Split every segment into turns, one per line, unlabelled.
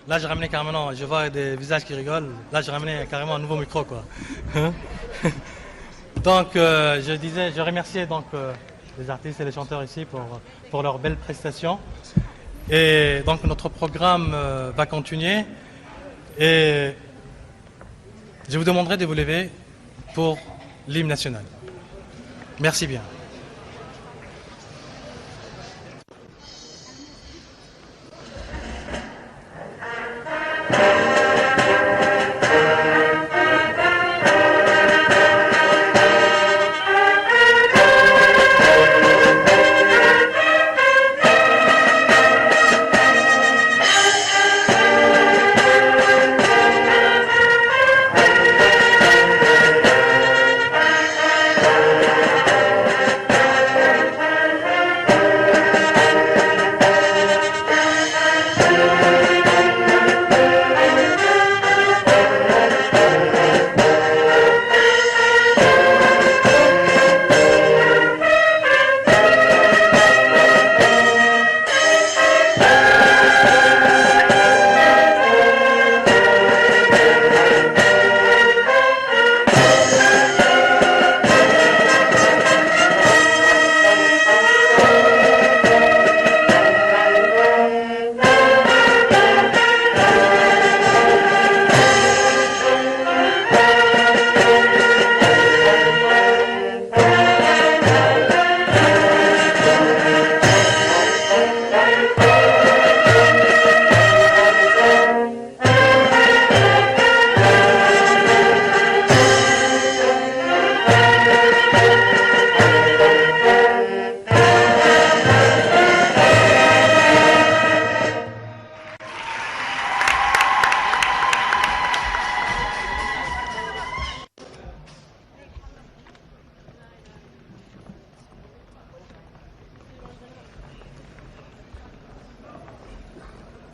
Là, j'ai ramené carrément, je vois des visages qui rigolent. Là, j'ai ramené carrément un nouveau micro, quoi. Donc, je disais, je remerciais donc les artistes et les chanteurs ici pour leurs belles prestations. Et donc, notre programme va continuer. Et je vous demanderai de vous lever pour l'hymne national. Merci bien.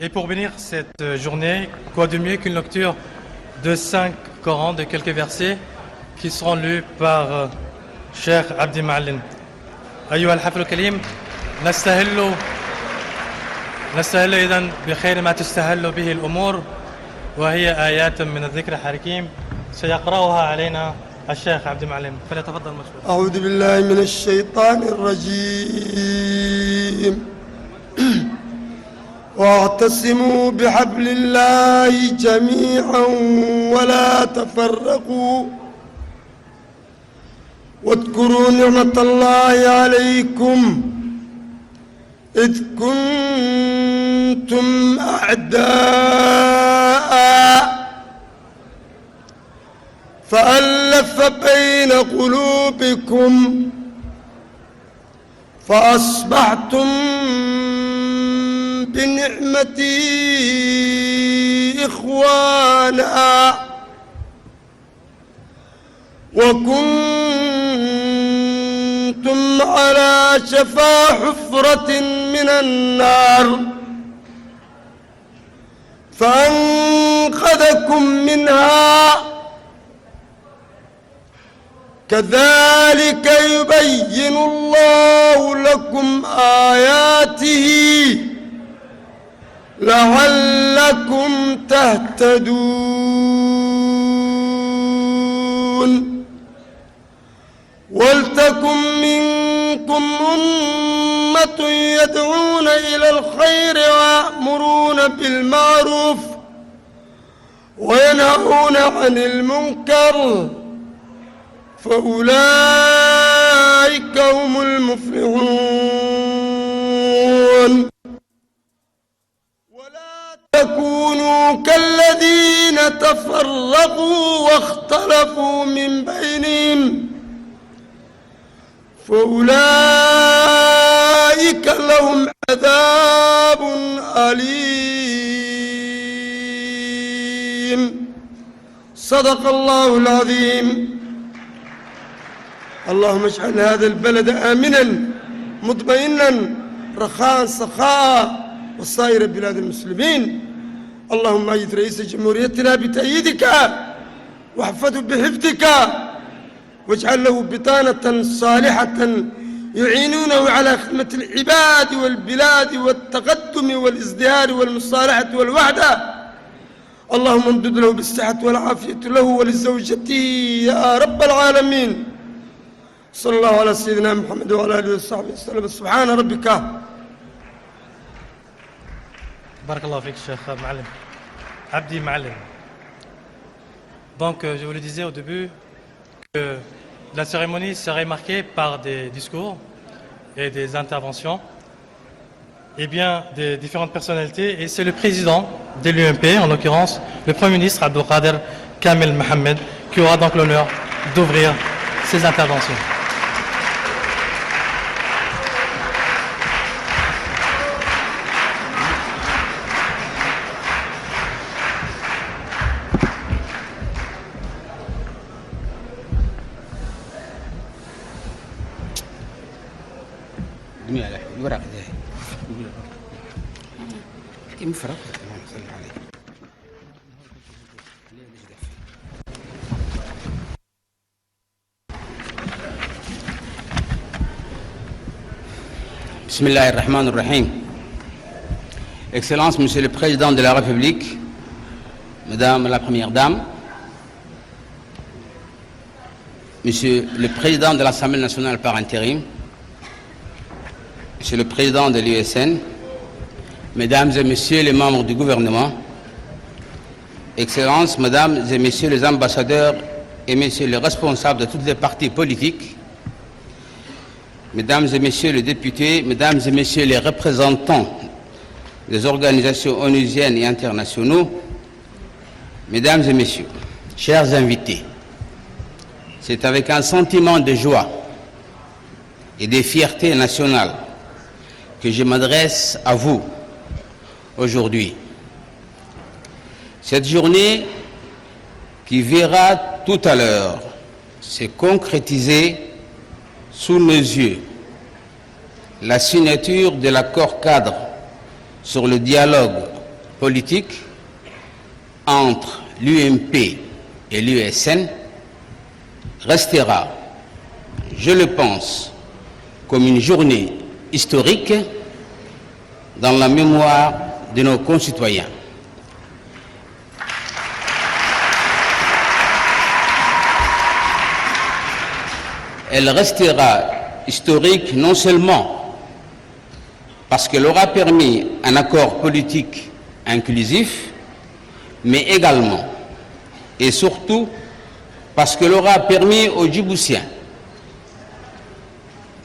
Et pour bénir cette journée, quoi de mieux qu'une lecture de 5 Corans, de quelques versets qui seront lus par Cheikh Abdi Ma'alin. أيها الحفل الكريم نستهل إذن بخير ما تستهل به الأمور وهي آيات من الذكر الحكيم سيقرأها علينا الشيخ عبد المعلم فليتفضل مشكور.
أعوذ بالله من الشيطان الرجيم. واعتصموا بحبل الله جميعا ولا تفرقوا واذكروا نعمة الله عليكم إذ كنتم أعداء فألف بين قلوبكم فأصبحتم بنعمتي إخوانا وكنتم على شفا حفرة من النار فأنقذكم منها كذلك يبين الله لكم آياته لعلكم تهتدون ولتكن منكم أمة يدعون إلى الخير ويأمرون بالمعروف وينهون عن المنكر فأولئك هم المفلحون ولا تكونوا كالذين تفرقوا واختلفوا من بينهم فأولئك لهم عذاب أليم. صدق الله العظيم. اللهم اجعل هذا البلد آمنا مطمئنا رخاء سخاء وسائر بلاد المسلمين. اللهم أيد رئيس جمهوريتنا بتأييدك واحفظه بحفظك واجعل له بطانة صالحة يعينونه على خدمة العباد والبلاد والتقدم والازدهار والمصالحة والوحدة. اللهم امدد له بالصحة والعافية له ولزوجته يا رب العالمين. صلى الله على سيدنا محمد وعلى آله وصحبه وسلم. سبحان ربك.
بارك الله فيك Cheikh Ma'alem. Abdi Ma'alem. Donc, je vous le disais au début que la cérémonie serait marquée par des discours et des interventions et bien des différentes personnalités. Et c'est le président de l'UMP, en l'occurrence le Premier ministre Abdelkader Kamel Mohamed, qui aura donc l'honneur d'ouvrir ces interventions.
الورق ده كم فرق عليه. بسم الله الرحمن الرحيم. Excellence, Monsieur le Président de la République, Madame la Première Dame, Monsieur le Président de l'Assemblée nationale par intérim, Monsieur le Président de l'USN, Mesdames et Messieurs les membres du gouvernement, Excellences, Mesdames et Messieurs les ambassadeurs et Messieurs les responsables de tous les partis politiques, Mesdames et Messieurs les députés, Mesdames et Messieurs les représentants des organisations onusiennes et internationaux, Mesdames et Messieurs, chers invités, c'est avec un sentiment de joie et de fierté nationale que je m'adresse à vous aujourd'hui. Cette journée qui verra tout à l'heure se concrétiser sous nos yeux la signature de l'accord cadre sur le dialogue politique entre l'UMP et l'USN restera, je le pense, comme une journée historique dans la mémoire de nos concitoyens. Elle restera historique non seulement parce qu'elle aura permis un accord politique inclusif, mais également et surtout parce qu'elle aura permis aux Djiboutiens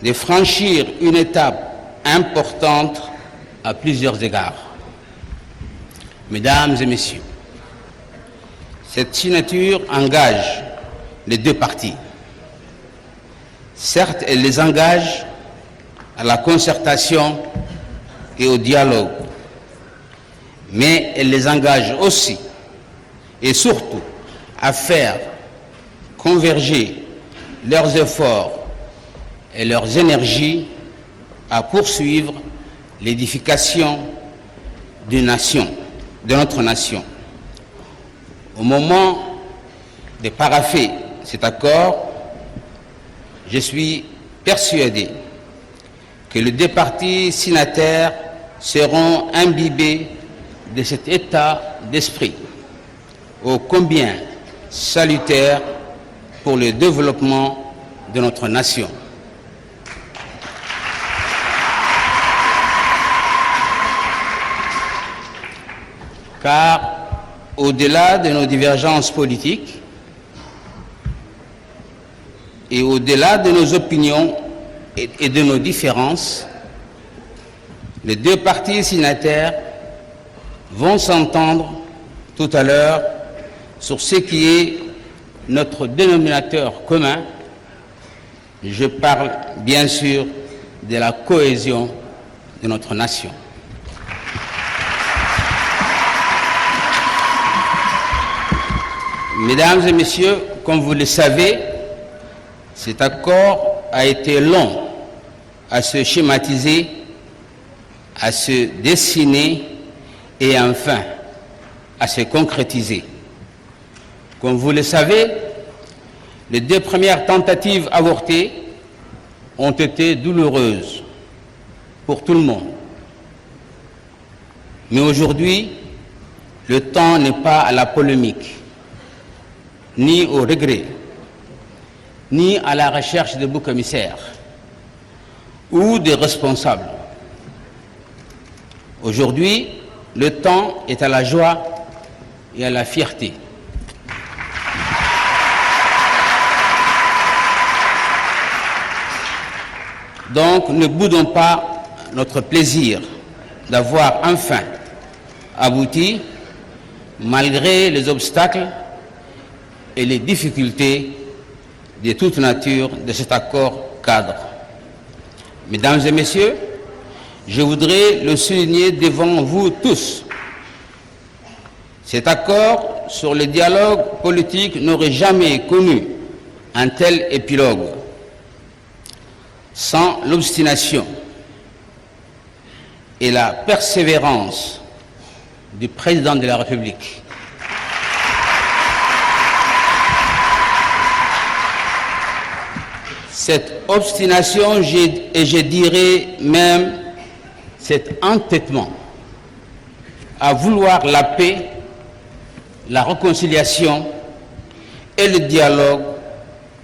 de franchir une étape importante à plusieurs égards. Mesdames et Messieurs, cette signature engage les deux parties. Certes, elle les engage à la concertation et au dialogue, mais elle les engage aussi et surtout à faire converger leurs efforts et leurs énergies à poursuivre l'édification de notre nation. Au moment de parapher cet accord, je suis persuadé que les deux parties signataires seront imbibés de cet état d'esprit, ô combien salutaire pour le développement de notre nation. Car au-delà de nos divergences politiques et au-delà de nos opinions et de nos différences, les deux parties signataires vont s'entendre tout à l'heure sur ce qui est notre dénominateur commun. Je parle bien sûr de la cohésion de notre nation. Mesdames et Messieurs, comme vous le savez, cet accord a été long à se schématiser, à se dessiner et enfin à se concrétiser. Comme vous le savez, les deux premières tentatives avortées ont été douloureuses pour tout le monde. Mais aujourd'hui, le temps n'est pas à la polémique, ni au regret, ni à la recherche de boucs émissaires ou des responsables. Aujourd'hui, le temps est à la joie et à la fierté. Donc, ne boudons pas notre plaisir d'avoir enfin abouti, malgré les obstacles et les difficultés de toute nature de cet accord cadre. Mesdames et messieurs, je voudrais le souligner devant vous tous. Cet accord sur le dialogue politique n'aurait jamais connu un tel épilogue sans l'obstination et la persévérance du président de la République. Cette obstination, et je dirais même cet entêtement à vouloir la paix, la réconciliation et le dialogue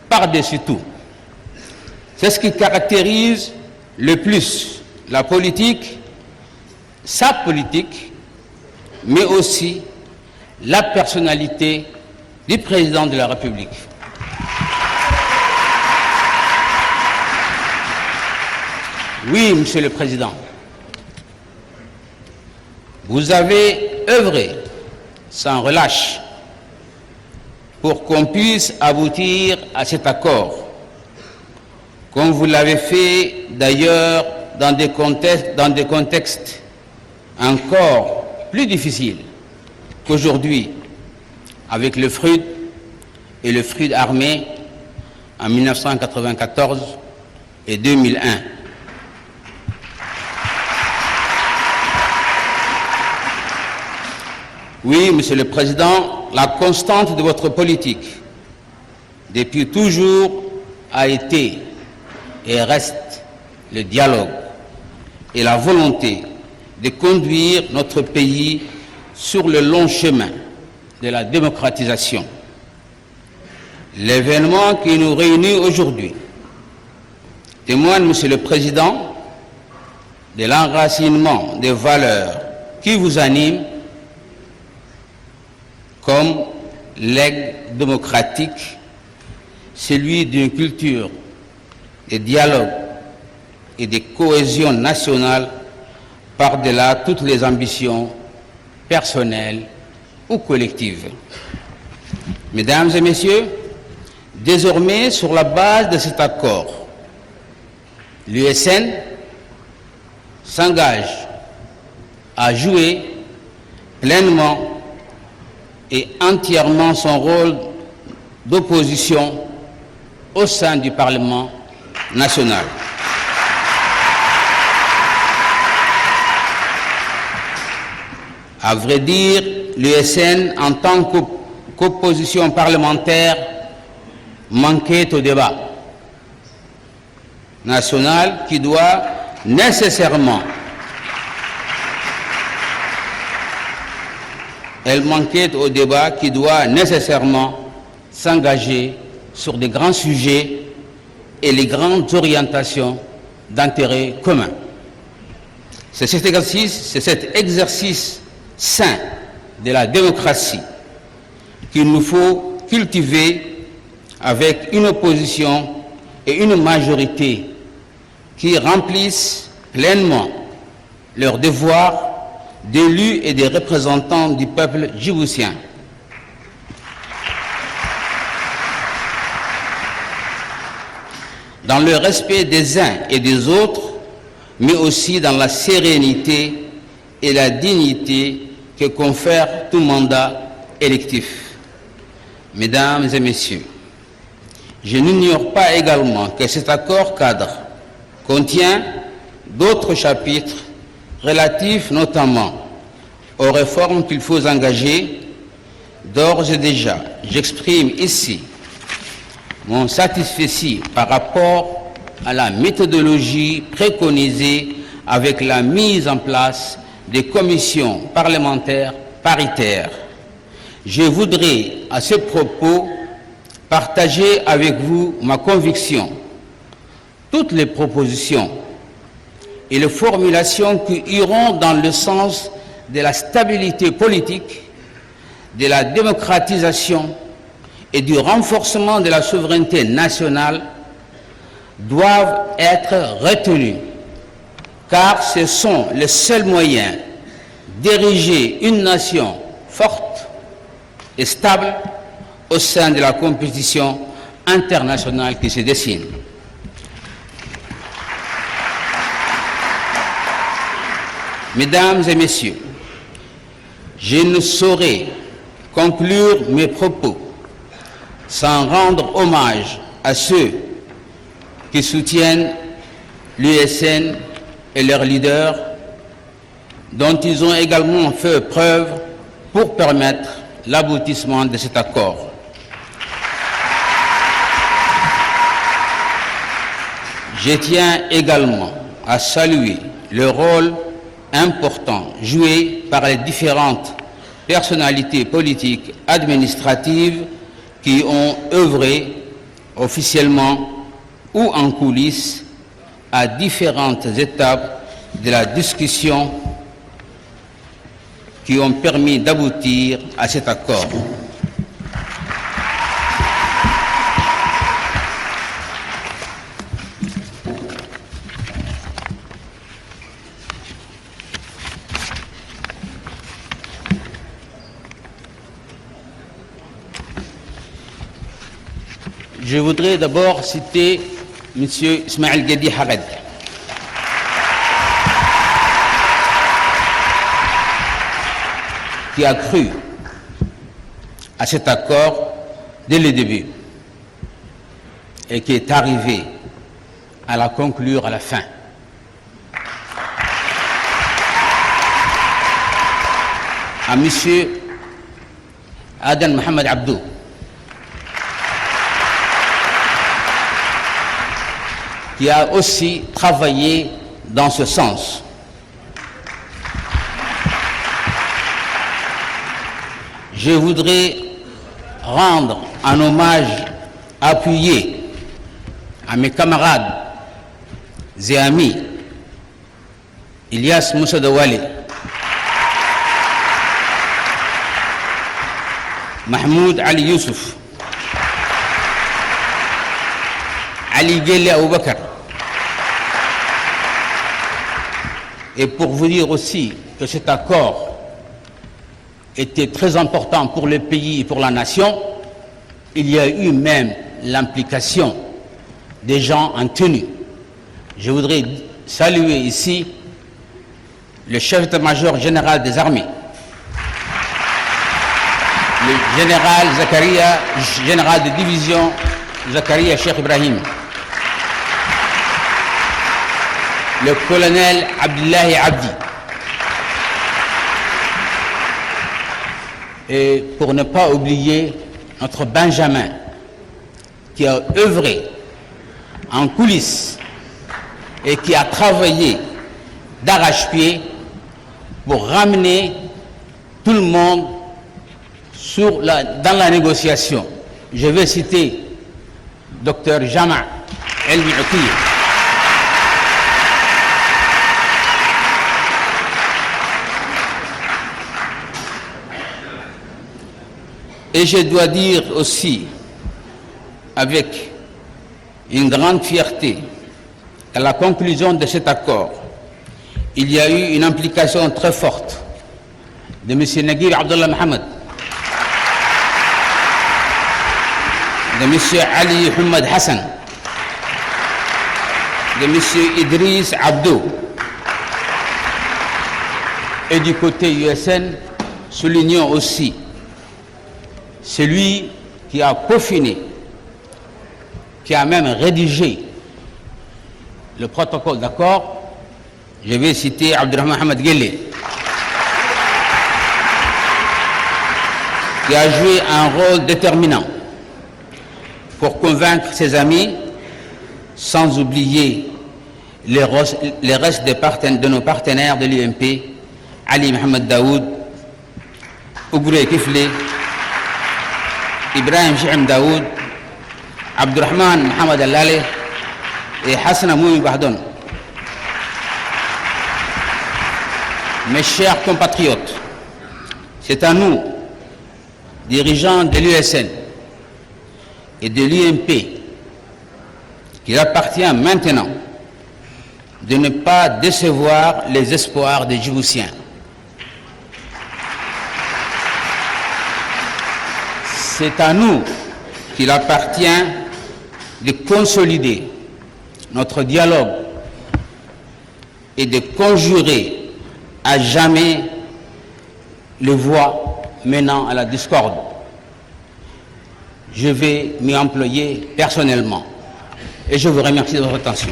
par-dessus tout. C'est ce qui caractérise le plus la politique, sa politique, mais aussi la personnalité du président de la République. Oui, Monsieur le Président, vous avez œuvré sans relâche pour qu'on puisse aboutir à cet accord, comme vous l'avez fait d'ailleurs dans des contextes encore plus difficiles qu'aujourd'hui, avec le FRUD et le FRUD armé en 1994 et 2001. Oui, Monsieur le Président, la constante de votre politique, depuis toujours, a été et reste le dialogue et la volonté de conduire notre pays sur le long chemin de la démocratisation. L'événement qui nous réunit aujourd'hui témoigne, Monsieur le Président, de l'enracinement des valeurs qui vous animent comme legs démocratique, celui d'une culture de dialogue et de cohésion nationale par-delà toutes les ambitions personnelles ou collectives. Mesdames et messieurs, désormais, sur la base de cet accord, l'USN s'engage à jouer pleinement et entièrement son rôle d'opposition au sein du Parlement national. À vrai dire, l'USN, en tant qu'opposition parlementaire, manquait au débat national qui doit nécessairement s'engager sur des grands sujets et les grandes orientations d'intérêt commun. C'est cet exercice sain de la démocratie qu'il nous faut cultiver avec une opposition et une majorité qui remplissent pleinement leur devoir d'élus et des représentants du peuple djiboutien. Dans le respect des uns et des autres, mais aussi dans la sérénité et la dignité que confère tout mandat électif. Mesdames et messieurs, je n'ignore pas également que cet accord cadre contient d'autres chapitres relatifs notamment aux réformes qu'il faut engager. D'ores et déjà, j'exprime ici mon satisfecit par rapport à la méthodologie préconisée avec la mise en place des commissions parlementaires paritaires. Je voudrais à ce propos partager avec vous ma conviction. Toutes les propositions et les formulations qui iront dans le sens de la stabilité politique, de la démocratisation et du renforcement de la souveraineté nationale doivent être retenues, car ce sont les seuls moyens d'ériger une nation forte et stable au sein de la compétition internationale qui se dessine. Mesdames et messieurs, je ne saurais conclure mes propos sans rendre hommage à ceux qui soutiennent l'USN et leurs leaders, dont ils ont également fait preuve pour permettre l'aboutissement de cet accord. Je tiens également à saluer le rôle important joué par les différentes personnalités politiques administratives qui ont œuvré officiellement ou en coulisses à différentes étapes de la discussion qui ont permis d'aboutir à cet accord. Je voudrais d'abord citer M. Ismaël Gedi Hared, qui a cru à cet accord dès le début et qui est arrivé à la conclure à la fin. À M. Adan Mohamed Abdou, qui a aussi travaillé dans ce sens. Je voudrais rendre un hommage appuyé à mes camarades et amis Ilyas Moussa Dawali, Mahmoud Ali Youssouf, Ali Gheli Aboubakar. Et pour vous dire aussi que cet accord était très important pour le pays et pour la nation, il y a eu même l'implication des gens en tenue. Je voudrais saluer ici le chef d'état-major général des armées, le général Zakaria, général de division Zakaria Cheikh Ibrahim, le colonel Abdullahi Abdi, et pour ne pas oublier notre Benjamin qui a œuvré en coulisses et qui a travaillé d'arrache-pied pour ramener tout le monde dans la négociation. Je vais citer Dr Jama El-Mi'outiy, et je dois dire aussi avec une grande fierté qu'à la conclusion de cet accord, il y a eu une implication très forte de M. Naguib Abdullah Mohamed, de M. Ali Hamad Hassan, de M. Idriss Abdou, et du côté USN, soulignons aussi celui qui a peaufiné, qui a même rédigé le protocole d'accord. Je vais citer Abdurrahman Mohamed Gheli, qui a joué un rôle déterminant pour convaincre ses amis, sans oublier les restes de nos partenaires de l'UMP, Ali Mohamed Daoud, Ougouré Kiflé, Ibrahim Jim Daoud, Abdurrahman Mohamed Allale et Hassan Amoui Bahdon. Mes chers compatriotes, c'est à nous, dirigeants de l'USN et de l'UMP, qu'il appartient maintenant de ne pas décevoir les espoirs des Djiboutiens. C'est à nous qu'il appartient de consolider notre dialogue et de conjurer à jamais les voies menant à la discorde. Je vais m'y employer personnellement et je vous remercie de votre attention.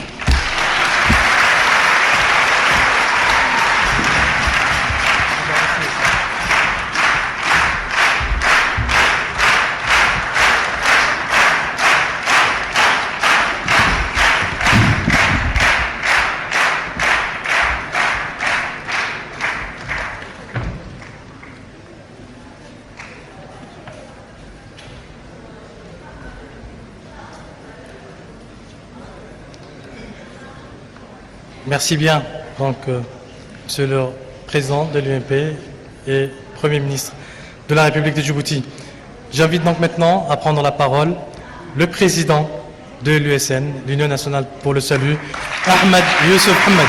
Merci bien, donc, Monsieur le Président de l'UMP et Premier ministre de la République de Djibouti. J'invite donc maintenant à prendre la parole le Président de l'USN, l'Union nationale pour le salut, Ahmed Youssef Hamad.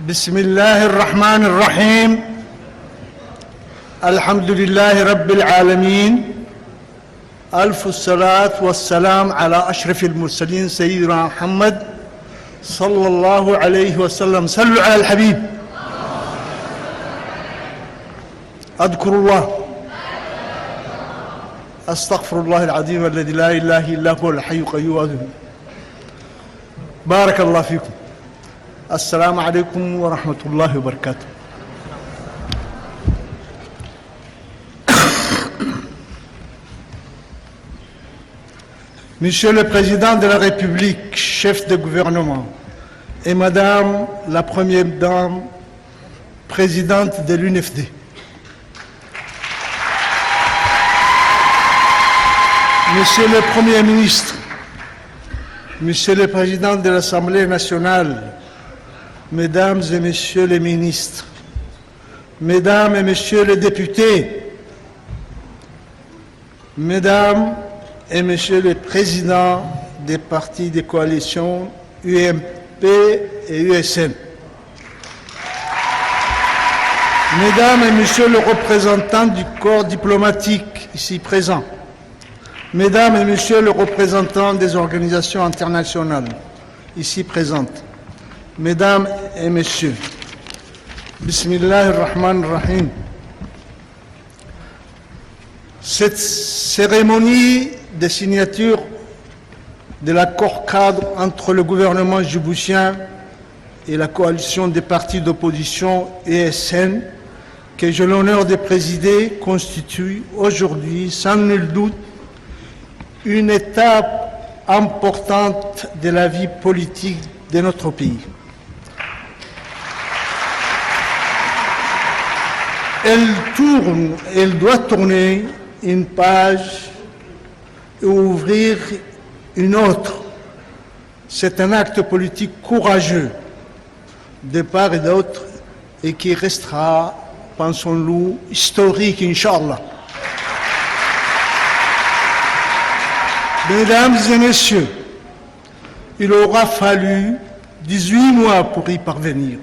بسم الله الرحمن الرحيم الحمد لله رب العالمين ألف الصلاة والسلام على أشرف المرسلين سيدنا محمد صلى الله عليه وسلم. صلوا على الحبيب. أذكر الله أستغفر الله العظيم الذي لا إله إلا هو الحي القيوم. بارك الله فيكم. السلام عليكم ورحمة الله وبركاته. Monsieur le Président de la République, chef de gouvernement, et Madame la Première Dame, présidente de l'UNFD, Monsieur le Premier ministre, Monsieur le Président de l'Assemblée nationale, Mesdames et Messieurs les ministres, Mesdames et Messieurs les députés, Mesdames et Messieurs les présidents des partis de coalition UMP et USN, Mesdames et Messieurs les représentants du corps diplomatique ici présents, Mesdames et Messieurs les représentants des organisations internationales ici présentes, Mesdames et Messieurs, Bismillah ar-Rahman ar-Rahim. Cette cérémonie de signature de l'accord cadre entre le gouvernement djiboutien et la coalition des partis d'opposition ESN, que j'ai l'honneur de présider, constitue aujourd'hui, sans nul doute, une étape importante de la vie politique de notre pays. Elle doit tourner une page et ouvrir une autre. C'est un acte politique courageux de part et d'autre et qui restera, pensons-nous, historique, Inch'Allah. Mesdames et messieurs, il aura fallu 18 mois pour y parvenir.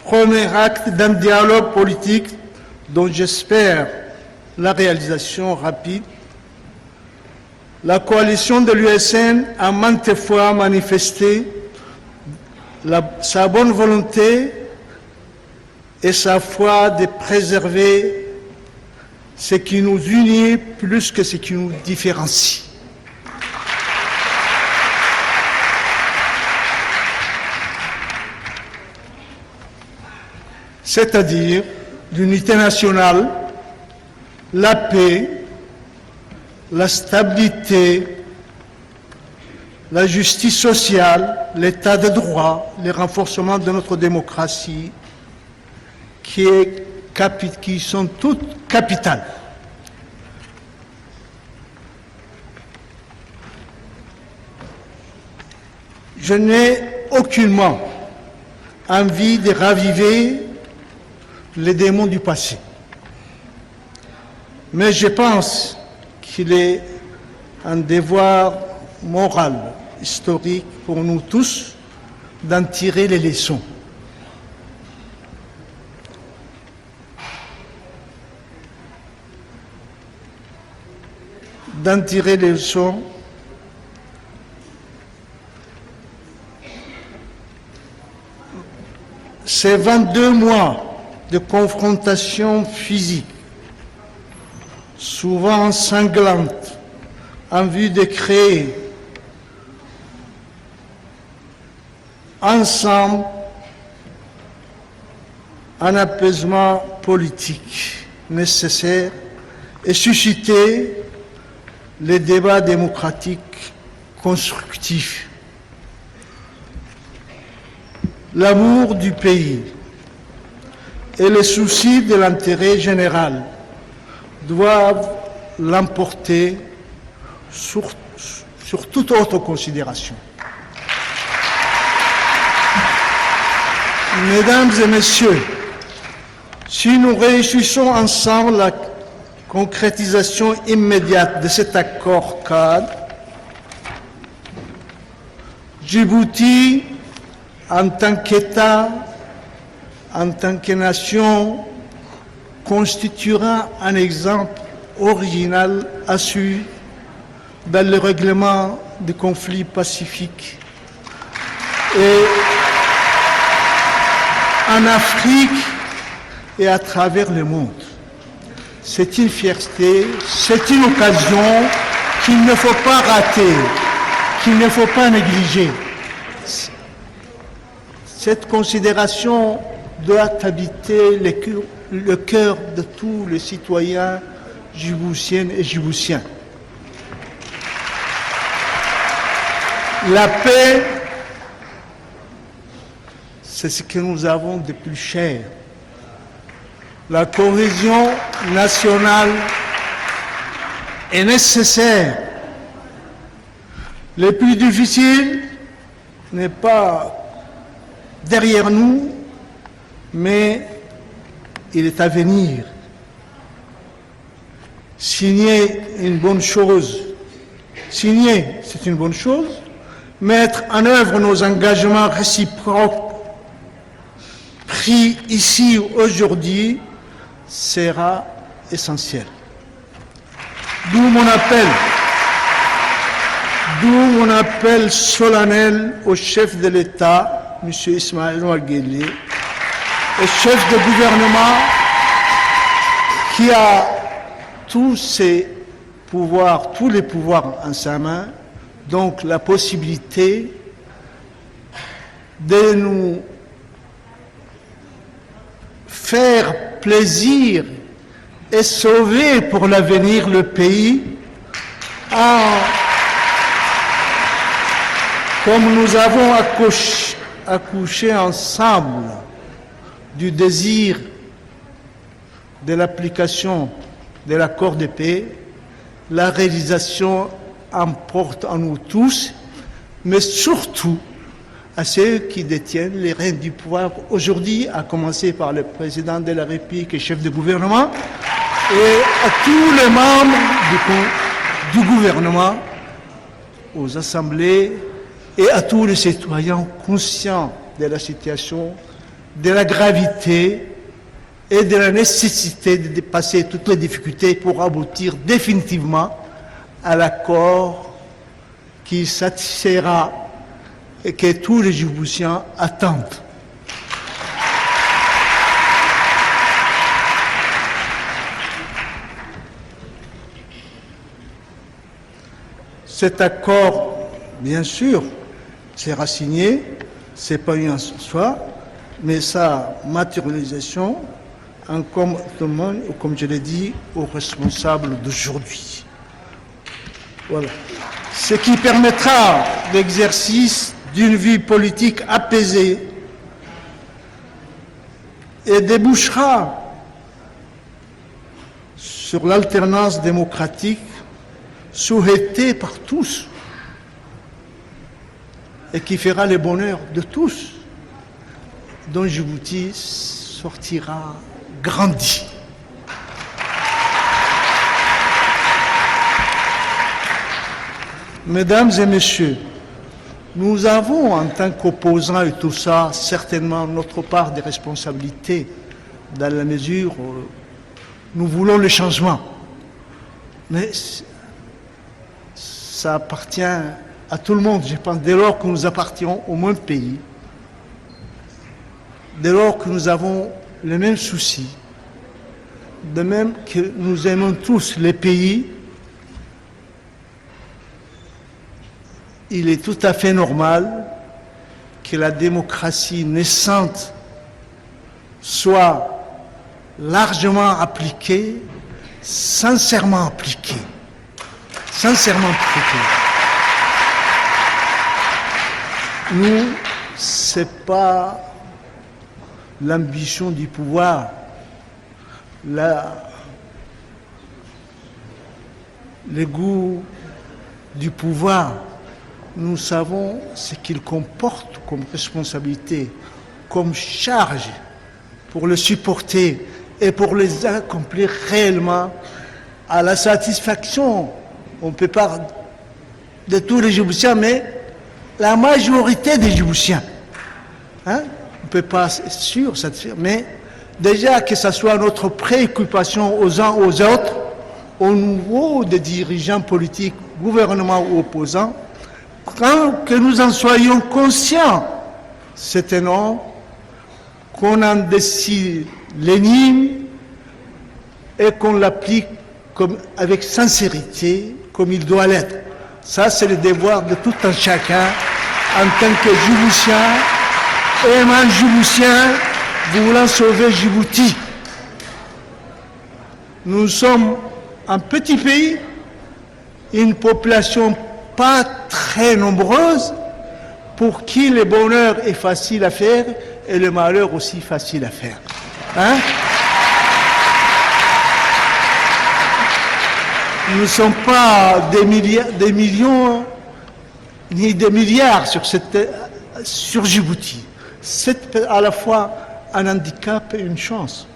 Premier acte d'un dialogue politique dont j'espère la réalisation rapide. La coalition de l'USN a maintes fois manifesté sa bonne volonté et sa foi de préserver ce qui nous unit plus que ce qui nous différencie. C'est-à-dire l'unité nationale, la paix, la stabilité, la justice sociale, l'état de droit, le renforcement de notre démocratie, qui sont toutes capitales. Je n'ai aucunement envie de raviver les démons du passé. Mais je pense qu'il est un devoir moral, historique pour nous tous d'en tirer les leçons. D'en tirer les leçons. Ces 22 mois de confrontation physique, souvent sanglante, en vue de créer ensemble un apaisement politique nécessaire et susciter les débats démocratiques constructifs. L'amour du pays et le souci de l'intérêt général doivent l'emporter sur toute autre considération. Mesdames et messieurs, si nous réussissons ensemble la concrétisation immédiate de cet accord cadre, Djibouti, en tant qu'État, en tant que nation, constituera un exemple original à suivre dans le règlement des conflits pacifiques et en Afrique et à travers le monde. C'est une fierté, c'est une occasion qu'il ne faut pas rater, qu'il ne faut pas négliger. Cette considération doit habiter le cœur de tous les citoyens djiboutiennes et djiboutiens. La paix, c'est ce que nous avons de plus cher. La cohésion nationale est nécessaire. Le plus difficile n'est pas derrière nous, mais il est à venir. Signer une bonne chose. Signer, c'est une bonne chose. Mettre en œuvre nos engagements réciproques pris ici aujourd'hui sera essentiel. D'où mon appel solennel au chef de l'État, M. Ismaël Omar Guelleh, au chef de gouvernement qui a tous les pouvoirs en sa main, donc la possibilité de nous faire plaisir et sauver pour l'avenir le pays comme nous avons accouché ensemble du désir de l'application de l'accord de paix, la réalisation importe à nous tous, mais surtout à ceux qui détiennent les rênes du pouvoir aujourd'hui, à commencer par le président de la République et chef de gouvernement, et à tous les membres du gouvernement, aux assemblées et à tous les citoyens conscients de la situation, de la gravité et de la nécessité de dépasser toutes les difficultés pour aboutir définitivement à l'accord qui satisfera et que tous les Djiboutiens attendent. Cet accord, bien sûr, sera signé, ce n'est pas une soi, mais sa matérialisation en comportement, comme je l'ai dit, aux responsables d'aujourd'hui. Voilà. Ce qui permettra l'exercice d'une vie politique apaisée et débouchera sur l'alternance démocratique souhaitée par tous et qui fera le bonheur de tous, dont Djibouti sortira grandi. Mesdames et messieurs, nous avons en tant qu'opposants et tout ça certainement notre part de responsabilité dans la mesure où nous voulons le changement. Mais ça appartient à tout le monde, je pense, dès lors que nous appartenons au même pays, dès lors que nous avons les mêmes soucis, de même que nous aimons tous les pays, il est tout à fait normal que la démocratie naissante soit largement appliquée, sincèrement appliquée. Sincèrement appliquée. Nous, ce n'est pas l'ambition du pouvoir, le goût du pouvoir. Nous savons ce qu'il comporte comme responsabilité, comme charge pour le supporter et pour les accomplir réellement à la satisfaction. On ne peut pas de tous les Djiboutiens, mais la majorité des Djiboutiens. Hein? On ne peut pas être sûr, satisfaire, mais déjà que ce soit notre préoccupation aux uns aux autres, au niveau des dirigeants politiques, gouvernements ou opposants, que nous en soyons conscients, c'est énorme, qu'on en décide l'énigme et qu'on l'applique avec sincérité, comme il doit l'être. Ça, c'est le devoir de tout un chacun, en tant que Djiboutien, aimant Djiboutien, voulant sauver Djibouti. Nous sommes un petit pays, une population pas très nombreuse, pour qui le bonheur est facile à faire et le malheur aussi facile à faire. Hein? Nous ne sommes pas des millions ni des milliards sur Djibouti. C'est à la fois un handicap et une chance.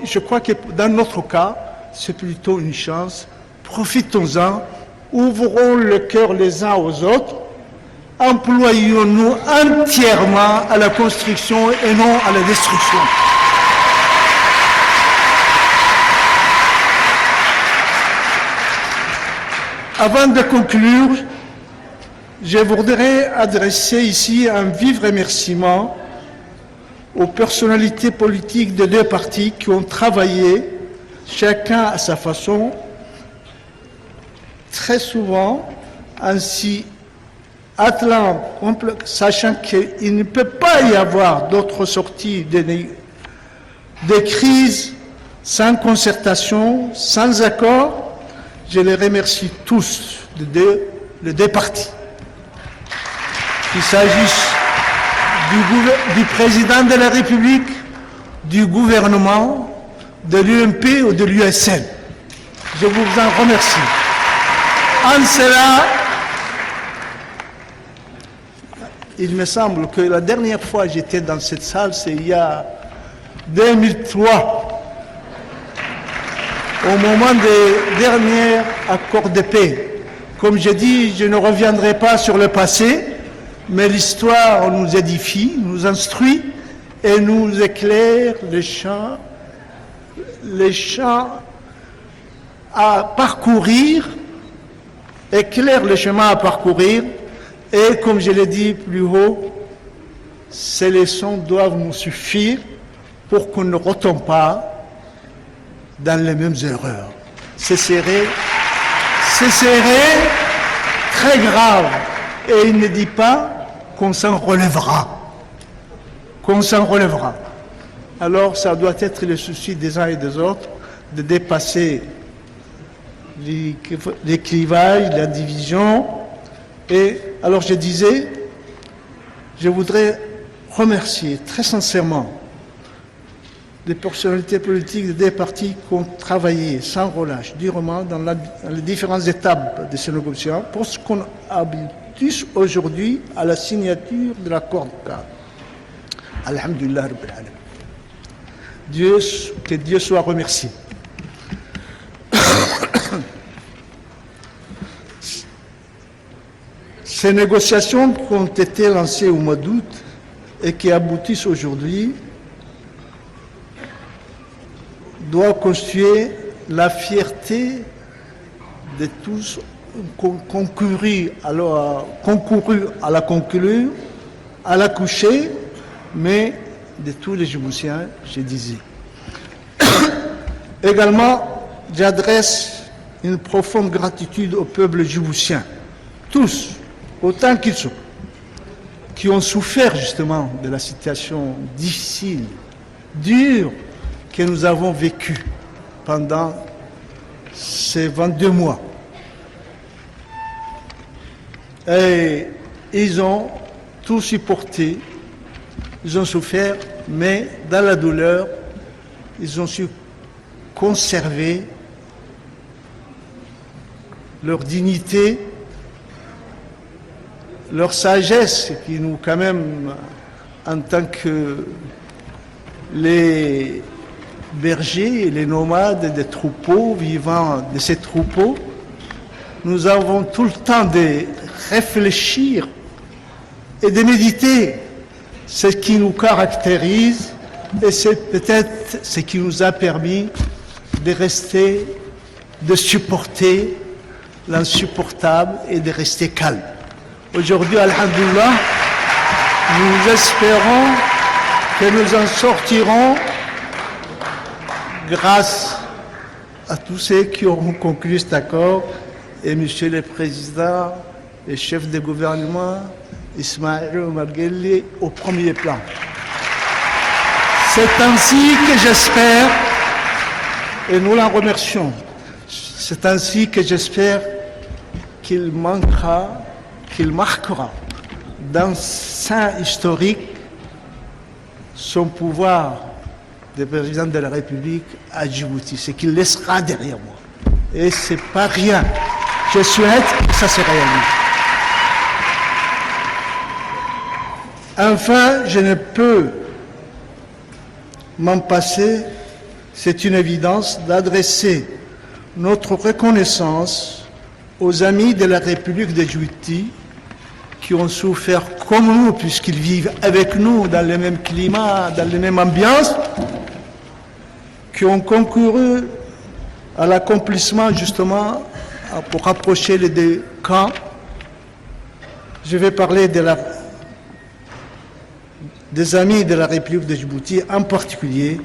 Je crois que dans notre cas, c'est plutôt une chance. Profitons-en, ouvrons le cœur les uns aux autres, employons-nous entièrement à la construction et non à la destruction. Avant de conclure, je voudrais adresser ici un vif remerciement aux personnalités politiques des deux partis qui ont travaillé, chacun à sa façon, très souvent, ainsi attelant, sachant qu'il ne peut pas y avoir d'autre sortie des crises sans concertation, sans accord. Je les remercie tous, les deux partis. Qu'il s'agisse du président de la République, du gouvernement, de l'UMP ou de l'USN. Je vous en remercie. En cela, il me semble que la dernière fois que j'étais dans cette salle, c'est il y a 2003, au moment des derniers accords de paix. Comme j'ai dit, je ne reviendrai pas sur le passé, mais l'histoire nous édifie, nous instruit et nous éclaire les champs à parcourir, éclaire les chemins à parcourir, et comme je l'ai dit plus haut, ces leçons doivent nous suffire pour qu'on ne retombe pas dans les mêmes erreurs. Ce serait très grave. Et il ne dit pas qu'on s'en relèvera. Qu'on s'en relèvera. Alors ça doit être le souci des uns et des autres de dépasser les clivages, la division. Et alors je disais, je voudrais remercier très sincèrement les personnalités politiques des partis qui ont travaillé sans relâche, durement dans les différentes étapes de ces négociations pour ce qu'on aboutisse aujourd'hui à la signature de l'accord de cadre. Alhamdulillah Rabbil Alamin. Que Dieu soit remercié. Ces négociations qui ont été lancées au mois d'août et qui aboutissent aujourd'hui doivent constituer la fierté de tous concouru à la conclure, à la coucher, mais de tous les Djiboutiens, je disais. Également, j'adresse une profonde gratitude au peuple djiboutien, tous, autant qu'ils sont, qui ont souffert justement de la situation difficile, dure, que nous avons vécue pendant ces 22 mois. Et ils ont tout supporté, ils ont souffert, mais dans la douleur, ils ont su conserver leur dignité, leur sagesse, qui nous, quand même, en tant que les bergers et les nomades des troupeaux, vivant de ces troupeaux, nous avons tout le temps de réfléchir et de méditer ce qui nous caractérise, et c'est peut-être ce qui nous a permis de rester, de supporter l'insupportable et de rester calme. Aujourd'hui, alhamdoulilah, nous espérons que nous en sortirons grâce à tous ceux qui auront conclu cet accord, et Monsieur le Président et chef de gouvernement, Ismaël Omar Guelleh, au premier plan. C'est ainsi que j'espère, et nous l'en remercions, c'est ainsi que j'espère qu'il marquera dans sein historique son pouvoir de président de la République à Djibouti, ce qu'il laissera derrière moi. Et c'est pas rien. Je souhaite que ça se réalise. Enfin, je ne peux m'en passer, c'est une évidence, d'adresser notre reconnaissance aux amis de la République de Djibouti qui ont souffert comme nous, puisqu'ils vivent avec nous dans le même climat, dans la même ambiance, qui ont concouru à l'accomplissement justement pour rapprocher les deux camps. Je vais parler des amis de la République de Djibouti, en particulier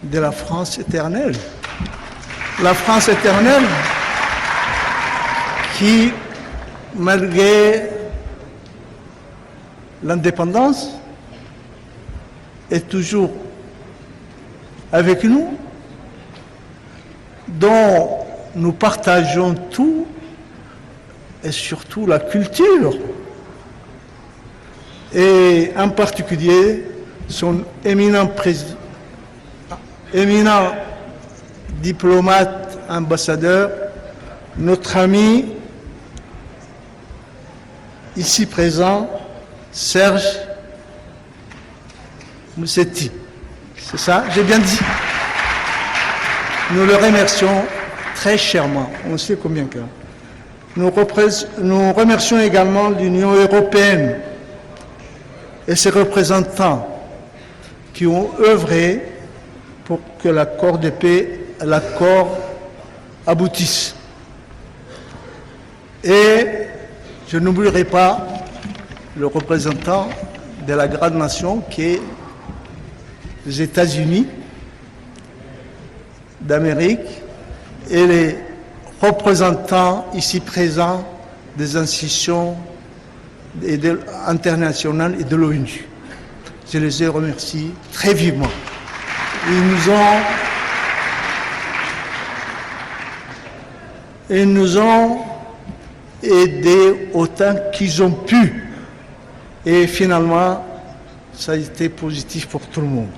de la France éternelle. La France éternelle qui, malgré l'indépendance, est toujours avec nous, dont nous partageons tout, et surtout la culture, et en particulier son éminent diplomate, ambassadeur, notre ami ici présent, Serge Moussetti. C'est ça, j'ai bien dit. Nous le remercions très chèrement. On sait combien que. Nous remercions également l'Union européenne et ses représentants qui ont œuvré pour que l'accord de paix, l'accord aboutisse. Et je n'oublierai pas le représentant de la grande nation qui est les États-Unis d'Amérique et les représentants ici présents des institutions internationales et de l'ONU. Je les ai remerciés très vivement. Ils nous ont aidés autant qu'ils ont pu. Et finalement, ça a été positif pour tout le monde.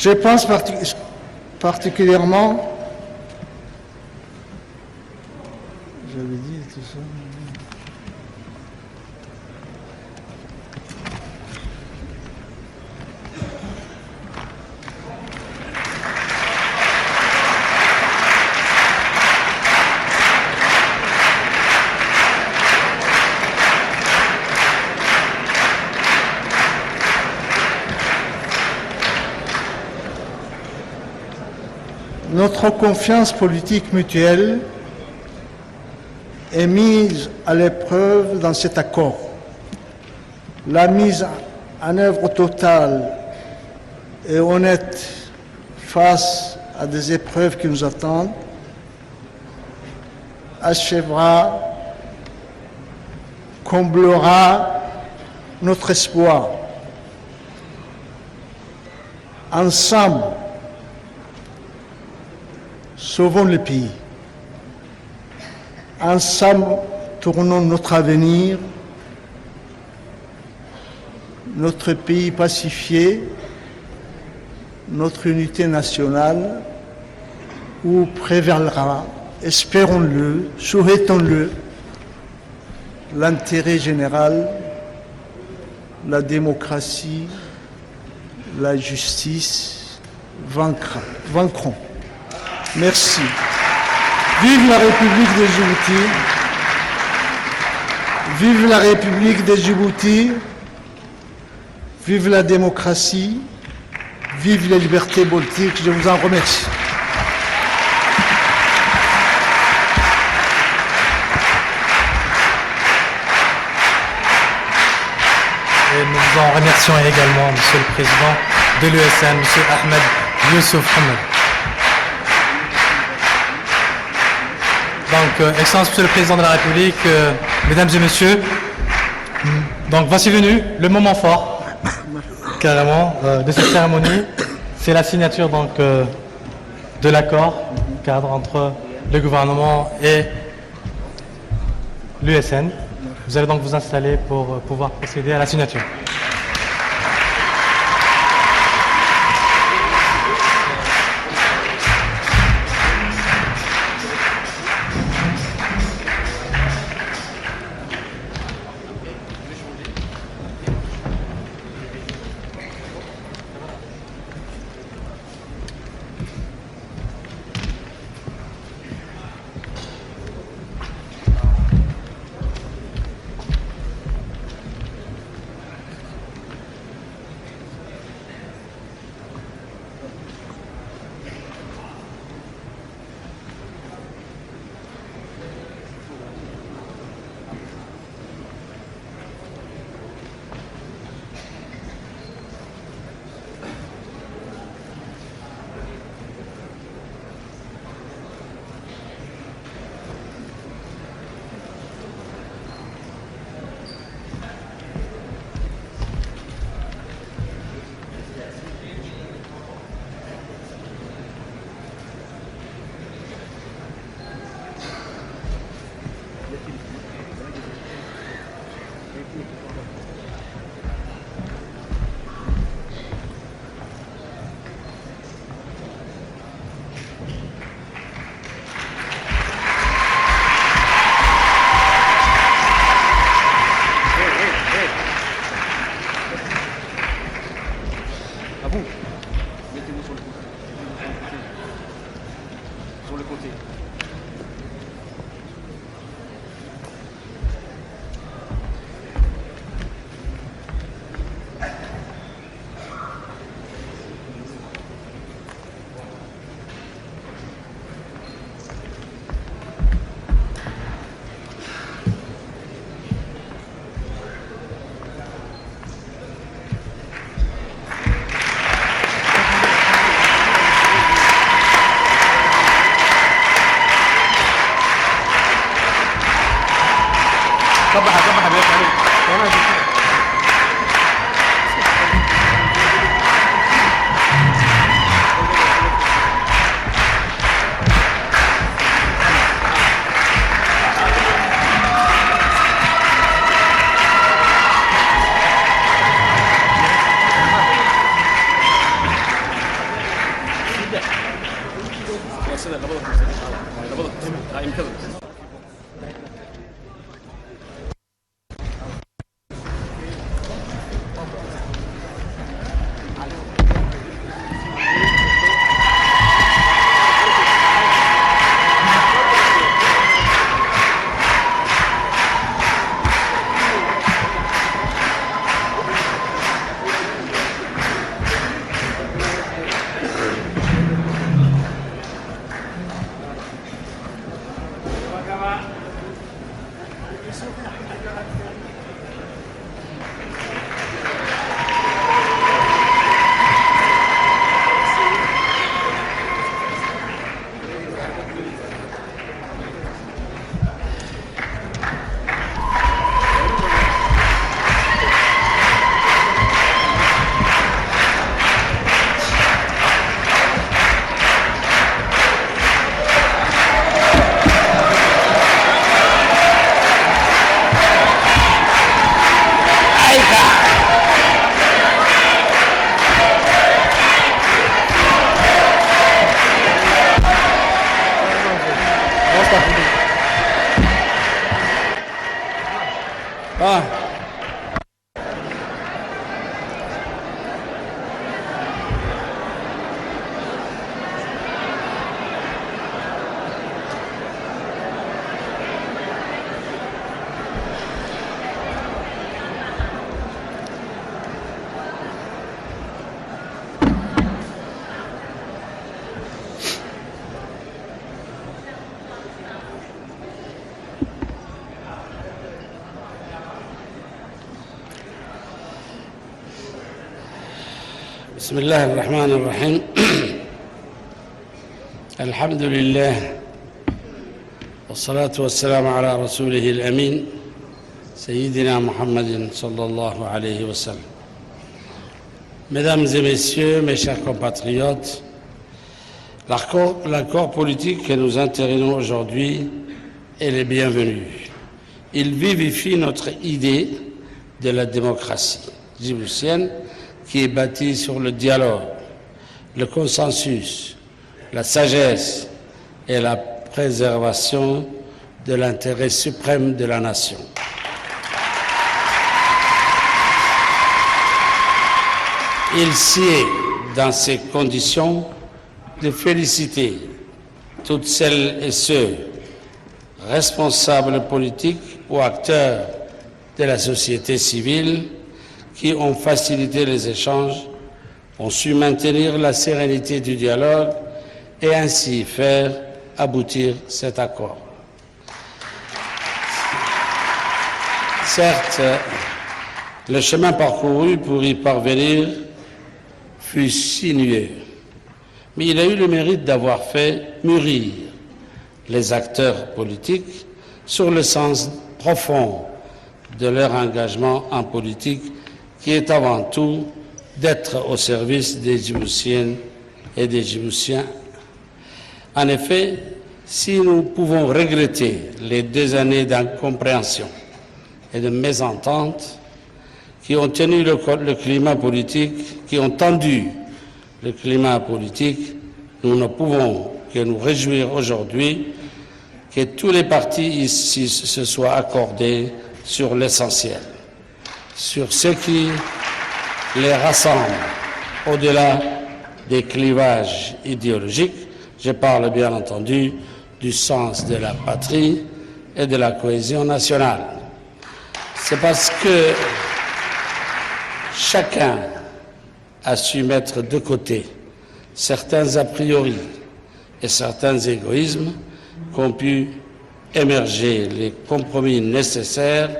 Je pense particulièrement, j'avais dit tout ça. Notre confiance politique mutuelle est mise à l'épreuve dans cet accord. La mise en œuvre totale et honnête face à des épreuves qui nous attendent achèvera, comblera notre espoir. Ensemble, sauvons le pays. Ensemble, tournons notre avenir, notre pays pacifié, notre unité nationale, où prévalera, espérons-le, souhaitons-le, l'intérêt général, la démocratie, la justice vaincront. Merci. Vive la République de Djibouti. Vive la République de Djibouti. Vive la démocratie. Vive les libertés politiques. Je vous en remercie.
Et nous vous en remercions également, Monsieur le Président de l'USN, Monsieur Ahmed Youssouf Hamad. Donc, Excellence Monsieur le Président de la République, Mesdames et Messieurs, donc voici venu le moment fort, carrément, de cette cérémonie. C'est la signature donc de l'accord cadre entre le gouvernement et l'USN. Vous allez donc vous installer pour pouvoir procéder à la signature.
بسم الله الرحمن الرحيم الحمد لله والصلاة والسلام على رسوله الأمين سيدنا محمد صلى الله عليه وسلم. Mesdames et messieurs, mes chers compatriotes, l'accord politique que nous entérinons aujourd'hui est le bienvenu. Il vivifie notre idée de la démocratie djiboutienne qui est bâtie sur le dialogue, le consensus, la sagesse et la préservation de l'intérêt suprême de la nation. Il sied dans ces conditions de féliciter toutes celles et ceux responsables politiques ou acteurs de la société civile qui ont facilité les échanges, ont su maintenir la sérénité du dialogue et ainsi faire aboutir cet accord. Certes, le chemin parcouru pour y parvenir fut sinueux, mais il a eu le mérite d'avoir fait mûrir les acteurs politiques sur le sens profond de leur engagement en politique qui est avant tout d'être au service des Djiboutiennes et des Djiboutiens. En effet, si nous pouvons regretter les 2 années d'incompréhension et de mésentente, qui ont tenu le climat politique, qui ont tendu le climat politique, nous ne pouvons que nous réjouir aujourd'hui que tous les partis ici se soient accordés sur l'essentiel, sur ce qui les rassemble au-delà des clivages idéologiques. Je parle bien entendu du sens de la patrie et de la cohésion nationale. C'est parce que chacun a su mettre de côté certains a priori et certains égoïsmes qu'ont pu émerger les compromis nécessaires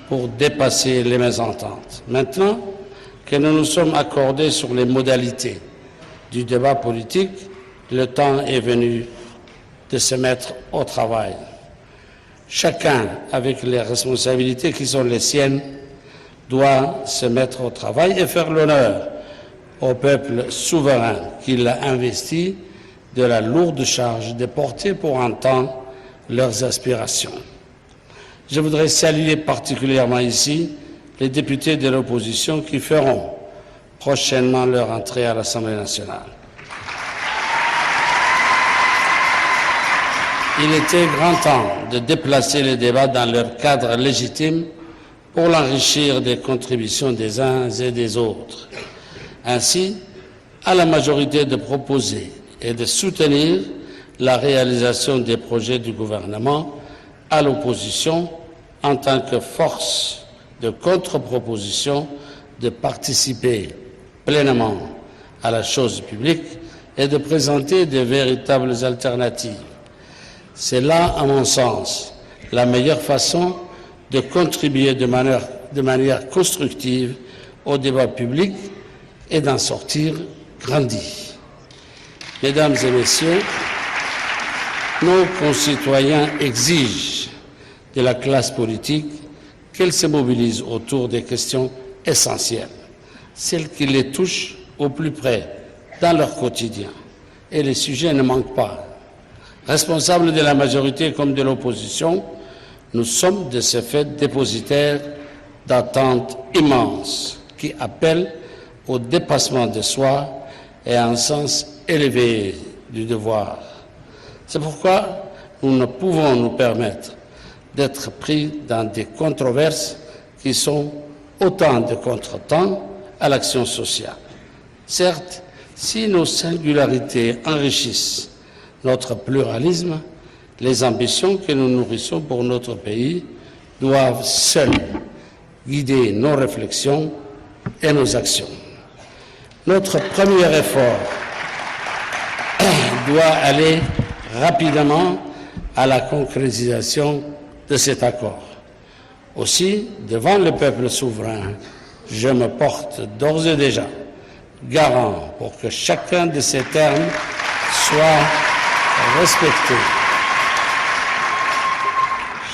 pour dépasser les mésententes. Maintenant que nous nous sommes accordés sur les modalités du débat politique, le temps est venu de se mettre au travail. Chacun, avec les responsabilités qui sont les siennes, doit se mettre au travail et faire l'honneur au peuple souverain qui l'a investi de la lourde charge de porter pour un temps leurs aspirations. Je voudrais saluer particulièrement ici les députés de l'opposition qui feront prochainement leur entrée à l'Assemblée nationale. Il était grand temps de déplacer les débats dans leur cadre légitime pour l'enrichir des contributions des uns et des autres. Ainsi, à la majorité de proposer et de soutenir la réalisation des projets du gouvernement, à l'opposition, en tant que force de contre-proposition, de participer pleinement à la chose publique et de présenter de véritables alternatives. C'est là, à mon sens, la meilleure façon de contribuer de manière constructive au débat public et d'en sortir grandi. Mesdames et messieurs, nos concitoyens exigent de la classe politique qu'elle se mobilise autour des questions essentielles, celles qui les touchent au plus près dans leur quotidien. Et les sujets ne manquent pas. Responsables de la majorité comme de l'opposition, nous sommes de ce fait dépositaires d'attentes immenses qui appellent au dépassement de soi et à un sens élevé du devoir. C'est pourquoi nous ne pouvons nous permettre d'être pris dans des controverses qui sont autant de contretemps à l'action sociale. Certes, si nos singularités enrichissent notre pluralisme, les ambitions que nous nourrissons pour notre pays doivent seules guider nos réflexions et nos actions. Notre premier effort doit aller rapidement à la concrétisation de cet accord. Aussi, devant le peuple souverain, je me porte d'ores et déjà garant pour que chacun de ces termes soit respecté.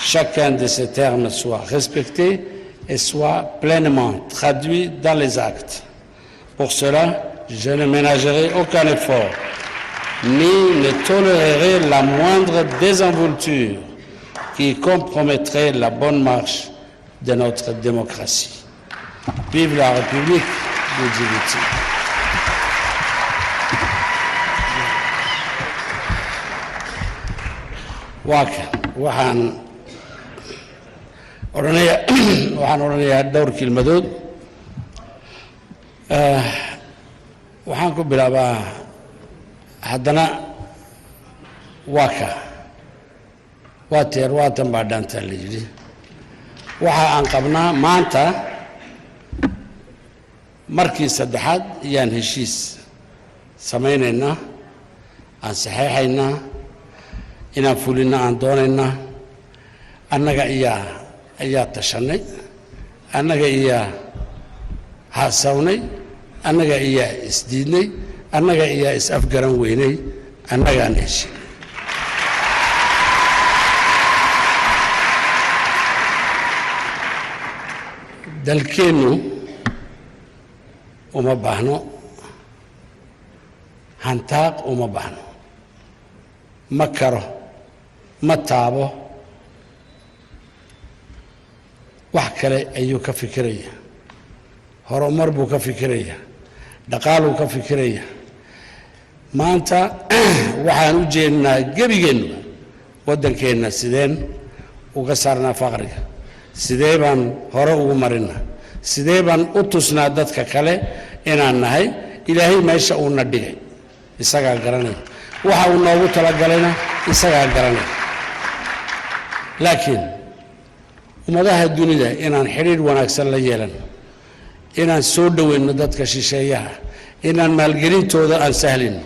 Chacun de ces termes soit respecté et soit pleinement traduit dans les actes. Pour cela, je ne ménagerai aucun effort, ni ne tolérerai la moindre désinvolture qui compromettrait la bonne marche de notre démocratie. Vive la République de Djibouti. waxaan odhanayaa dhowr kelmadood. waxaan ku bilaabaa haddana waa teer waatan baa dhaantaa la yidhi. waxa aan qabnaa maanta markii saddexaad ayaan heshiis samaynaynaa, aan saxeexaynaa, inaan fulina aan doonaynaa. annaga ayaa tashanay, annaga ayaa haasawnay, annaga ayaa isdiidnay, annaga ayaa is-afgaran weynay, annagaan heshin. dalkeennu uma baahno hantaaq, uma baahno, ma karo, ma taabo, wax kale ayuu ka fikiraya. horumar buu ka fikirayaa dhaqaaluu ka fikirayaa maanta waxaan u jeednaa gebigeennu waddankeenna sideen uga saarnaa faqriga sidee baan hore ugu marinaa sidee baan u tusnaa dadka kale inaan nahay ilaahay meesha uuna dhigay isagaa garanaya waxa uu noogu talagalayna isagaa garanaya laakiin ummadaha dunida inaan xiriir wanaagsan la yeelan inaan soo dhaweyno dadka shisheeyaha inaan maalgelintooda aan sahlin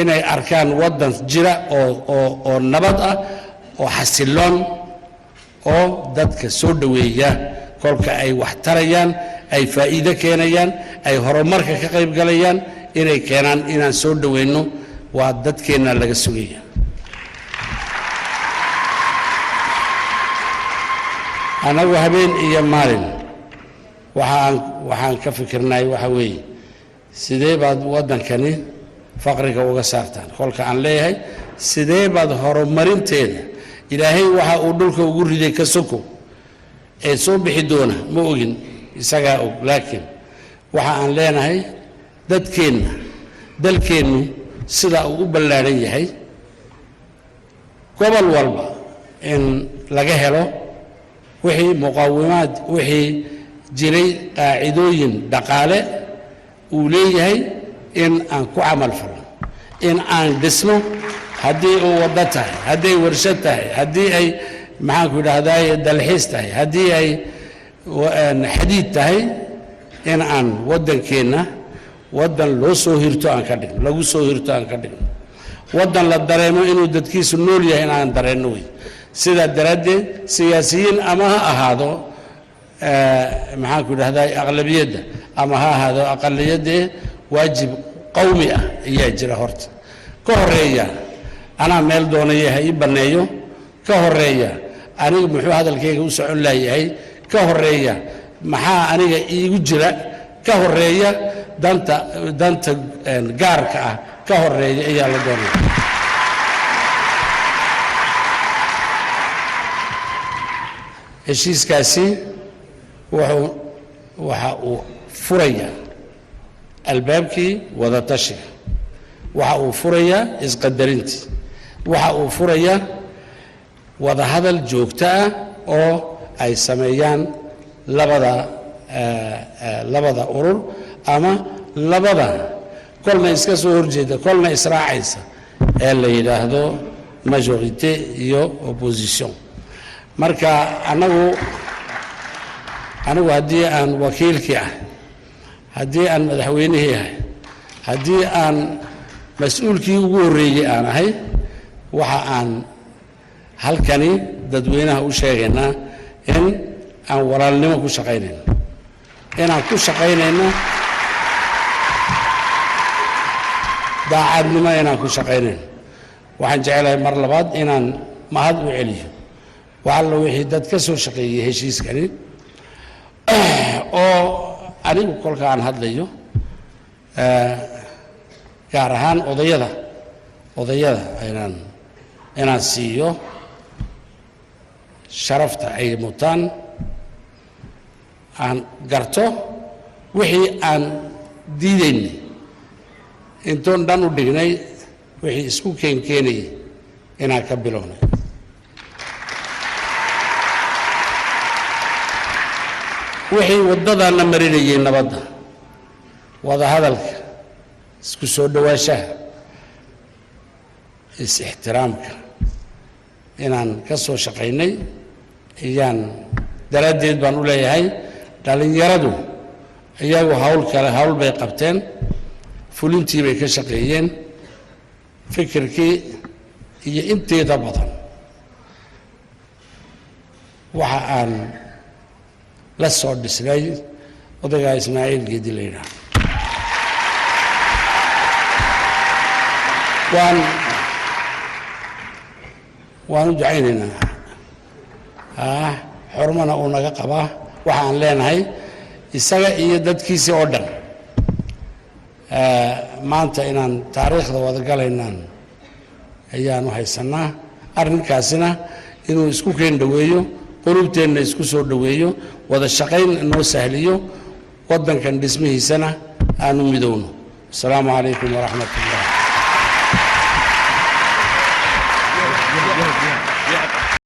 inay arkaan waddan jira oo nabad ah oo xasiloon oo dadka soo dhaweeya kolka ay wax tarayaan ay faa'iido keenayaan ay horumarka ka qayb galayaan inay keenaan inaan soo dhaweyno waa dadkeenna laga sugaya anagu habeen iyo maalin waxaan ka fikirnay waxa weeye sidee baad waddankani faqriga uga saartaan kolka aan leeyahay sidee baad horumarinteeda ilaahay waxa uu dhulka ugu riday ka soko ee soo bixi doona ma ogin isagaa og laakiin waxa aan leenahay dadkeenna dalkeennu sida uu u ballaaran yahay gobol walba in laga helo wixii muqaawimaad wixii jiray qaacidooyin dhaqaale uu leeyahay in aan ku camal falno in aan dhisno haddii uu waddo tahay hadday warshad tahay haddii ay maxaanku idhaahdaay dalxiis tahay haddii ay xadiid tahay in aan waddankeenna waddan loo soo hirto aan ka dhigno lagu soo hirto aan ka dhigno waddan la dareemo inuu dadkiisu nool yahay in aan dareenno wey sidaa daraaddeed siyaasiyiin ama ha ahaado maxaanku idhahdaay aqlabiyadda ama ha ahaado aqaliyadde waajib qowmi ah ayaa jira horta ka horeeya anaa meel doonaya ha ii banneeyo ka horeeya aniga muxuu hadalkayga u socon laayahay ka horeeya maxaa aniga iigu jira ka horeeya danta gaarka ah ka horeeya ayaa la doonaya heshiiskaasi waxa uu furaya albaabkii wadatashiga waxa uu furaya isqadarintii waxa uu furaya wadahadal joogto ah oo ay sameeyaan labada urur ama labada kolna iska soo horjeeda kolna israacaysa ee la yidhaahdo majorité iyo opposition marka anigu haddii aan wakiilkii ah haddii aan madaxweynihii ahay haddii aan mas-uulkii ugu horreeyey aan ahay waxa aan halkani dadweynaha u sheegaynaa in aan walaalnimo ku shaqaynayno inaan ku shaqaynayno daacadnimo inaan ku shaqaynayno waxaan jecelahay mar labaad inaan mahad u celiyo waxalla wixii dad ka soo shaqeeyey heshiiskani oo anigu kolka aan hadlayo gaar ahaan odayada inaan siiyo sharafta ay mutaan aan garto wixii aan diidaynay intoon dhan u dhignay wixii isku keenkeenayay inaan ka bilownay wixii waddadaana marinayay nabadda wadahadalka isku soo dhowaanshaha is-ixtiraamka inaan ka soo shaqaynay ayaan daraaddeed baan u leeyahay dhallinyaradu iyagu hawl bay qabteen fulintii bay ka shaqeeyeen fikirkii iyo inteeda badan waxa aan la soo dhisnay odaygaa ismaaciil geedi la yidhaah waan u ducaynaynaa xormana uu naga qabaa waxa aan leenahay isaga iyo dadkiisii oo dhan maanta inaan taariikhda wada galaynaan ayaanu haysanaa arrinkaasina inuu isku keen dhoweeyo qulubteenna isku soo dhoweeyo wada shaqayn inoo sahliyo waddankan dhismihiisana aan u midowno. Asalaamu calaykum waraxmat ullah.